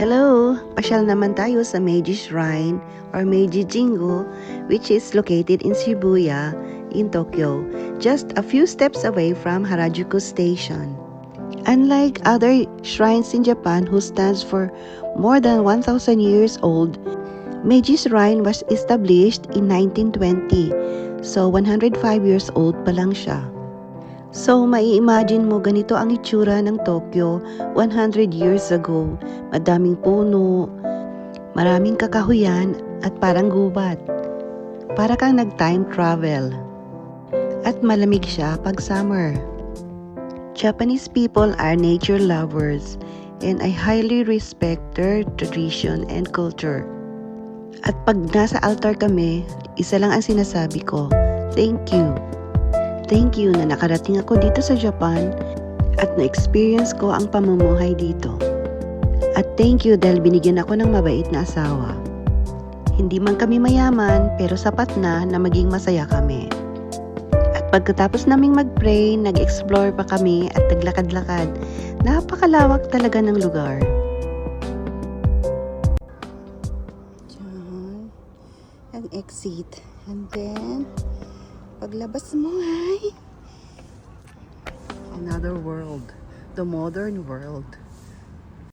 Hello! Pasyal naman tayo sa Meiji Shrine or Meiji Jingu, which is located in Shibuya in Tokyo, just a few steps away from Harajuku Station. Unlike other shrines in Japan who stands for more than 1,000 years old, Meiji Shrine was established in 1920, so 105 years old pa lang siya. So, mai-imagine mo ganito ang itsura ng Tokyo 100 years ago. Madaming puno, maraming kakahuyan at parang gubat. Para kang nag-time travel. At malamig siya pag summer. Japanese people are nature lovers and I highly respect their tradition and culture. At pag nasa altar kami, isa lang ang sinasabi ko, thank you. Thank you na nakarating ako dito sa Japan at na-experience ko ang pamumuhay dito. At thank you dahil binigyan ako ng mabait na asawa. Hindi man kami mayaman pero sapat na maging masaya kami. At pagkatapos naming mag-pray, nag-explore pa kami at naglakad-lakad. Napakalawak talaga ng lugar. Diyan, ang exit. And then, paglabas mo ay another world, the modern world.